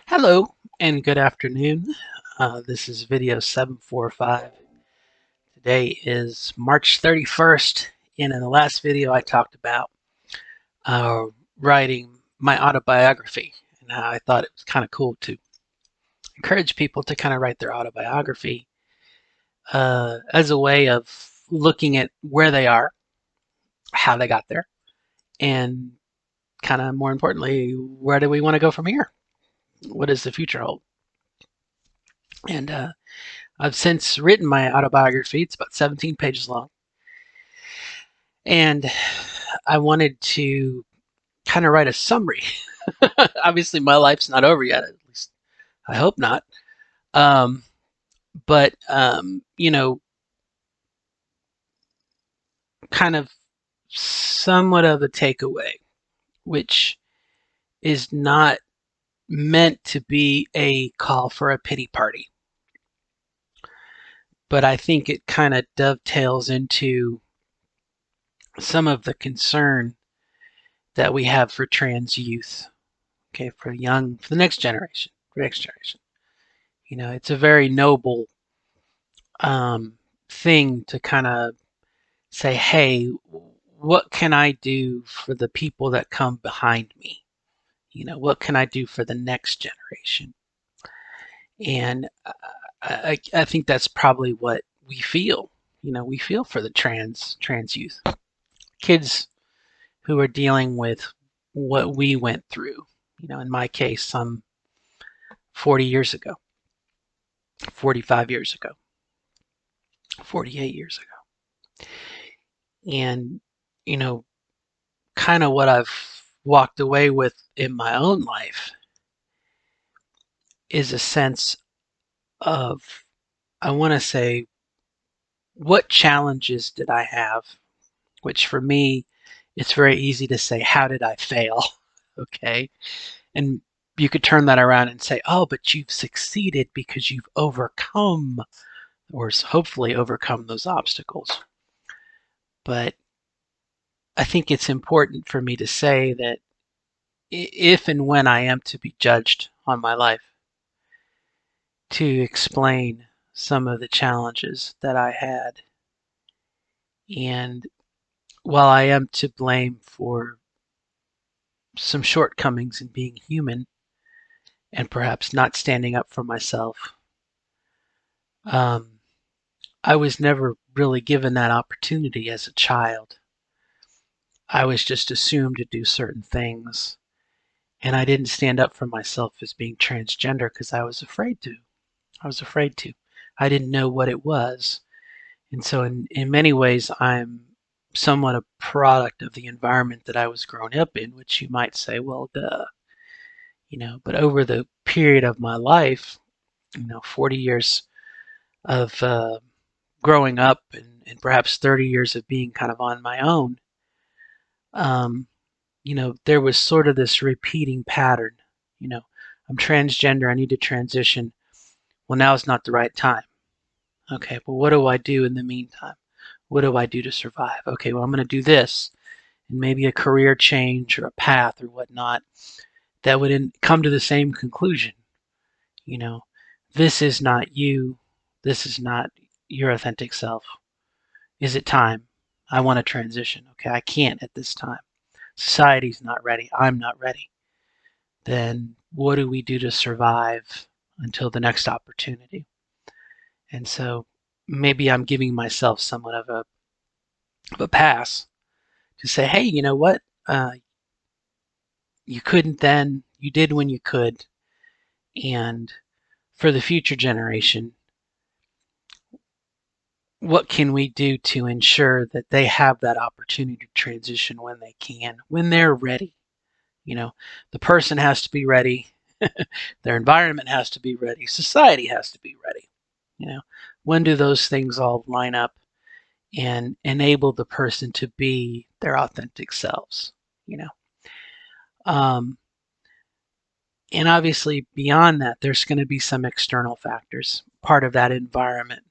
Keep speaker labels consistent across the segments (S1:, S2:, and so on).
S1: Hello and good afternoon. This is video 745. Today is March 31st, and in the last video I talked about uh, writing my autobiography, and how I thought it was kind of cool to encourage people to kind of write their autobiography as a way of looking at where they are, how they got there, and kind of more importantly, where do we want to go from here? What does the future hold? And I've since written my autobiography. It's about 17 pages long. And I wanted to kind of write a summary. Obviously, my life's not over yet, at least I hope not. Um, but kind of somewhat of a takeaway, which is not meant to be a call for a pity party. But I think it kind of dovetails into some of the concern that we have for trans youth, okay, for the next generation, it's a very noble thing to kind of say, hey, what can I do for the people that come behind me? What can I do for the next generation? And I think that's probably what we feel. We feel for the trans youth, kids who are dealing with what we went through. In my case, some 40 years ago, 45 years ago, 48 years ago. And, you know, kind of what I've walked away with in my own life is a sense of, I want to say, what challenges did I have? Which for me, it's very easy to say, how did I fail? Okay. And you could turn that around and say, oh, but you've succeeded because you've overcome, or hopefully overcome, those obstacles. But I think it's important for me to say that if and when I am to be judged on my life, to explain some of the challenges that I had. And while I am to blame for some shortcomings in being human and perhaps not standing up for myself, um, I was never really given that opportunity as a child. I was just assumed to do certain things. And I didn't stand up for myself as being transgender because I was afraid to. I was afraid to. I didn't know what it was. And so in many ways, I'm somewhat a product of the environment that I was growing up in, which you might say, well, duh. But over the period of my life, 40 years of growing up and perhaps 30 years of being kind of on my own, um, there was sort of this repeating pattern. You know, I'm transgender, I need to transition. Well, now is not the right time. Okay, well, what do I do in the meantime? What do I do to survive? Okay, well, I'm going to do this, and maybe a career change or a path or whatnot that would come to the same conclusion. You know, this is not you. This is not your authentic self. Is it time? I want to transition. Okay, I can't at this time. Society's not ready. I'm not ready. Then what do we do to survive until the next opportunity? And so maybe I'm giving myself somewhat of a pass to say, hey, you know what? You couldn't then, you did when you could. And for the future generation, what can we do to ensure that they have that opportunity to transition when they can, when they're ready? The person has to be ready, their environment has to be ready, society has to be ready. You know, when do those things all line up and enable the person to be their authentic selves? You know, um, and obviously beyond that, there's going to be some external factors, part of that environment.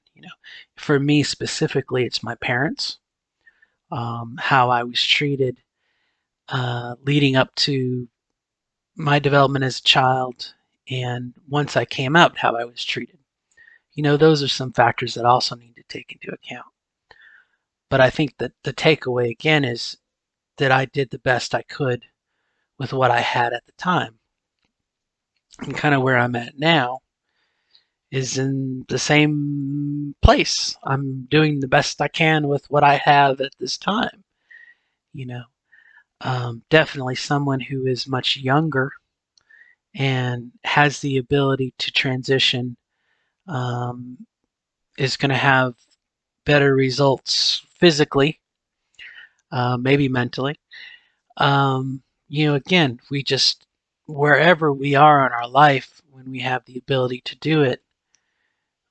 S1: For me specifically, it's my parents, how I was treated leading up to my development as a child, and once I came out, how I was treated. Those are some factors that also need to take into account. But I think that the takeaway again is that I did the best I could with what I had at the time. And kind of where I'm at now is in the same place. I'm doing the best I can with what I have at this time. You know, definitely someone who is much younger and has the ability to transition um, is going to have better results physically, maybe mentally. Again, we just, wherever we are in our life, when we have the ability to do it,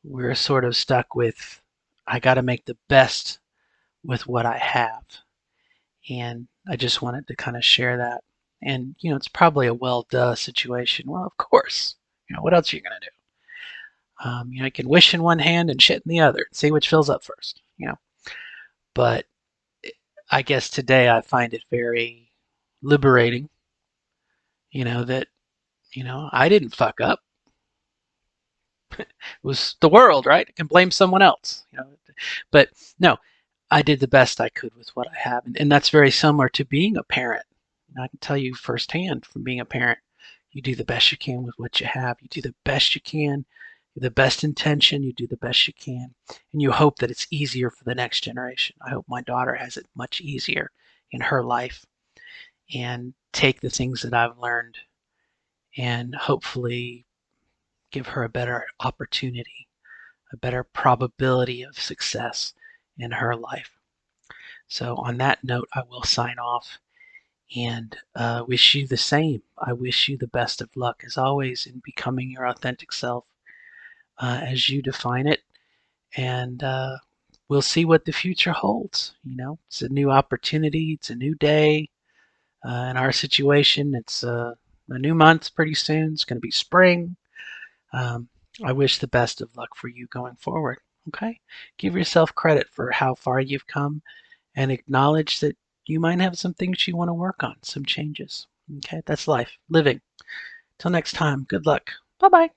S1: we're sort of stuck with, I got to make the best with what I have. And I just wanted to kind of share that. And, it's probably a well, duh situation. Well, of course. What else are you going to do? You can wish in one hand and shit in the other. See which fills up first. But I guess today I find it very liberating, that, I didn't fuck up. It was the world, right? I can blame someone else. But no, I did the best I could with what I have. And that's very similar to being a parent. And I can tell you firsthand from being a parent, you do the best you can with what you have. You do the best you can, the best intention, you do the best you can. And you hope that it's easier for the next generation. I hope my daughter has it much easier in her life and take the things that I've learned and hopefully give her a better opportunity, a better probability of success in her life. So, on that note, I will sign off and wish you the same. I wish you the best of luck, as always, in becoming your authentic self as you define it. And we'll see what the future holds. It's a new opportunity, it's a new day. In our situation, it's a new month pretty soon. It's going to be spring. Um, I wish the best of luck for you going forward. Okay? Give yourself credit for how far you've come and acknowledge that you might have some things you want to work on, some changes. Okay? That's life, living. Till next time, good luck. Bye bye.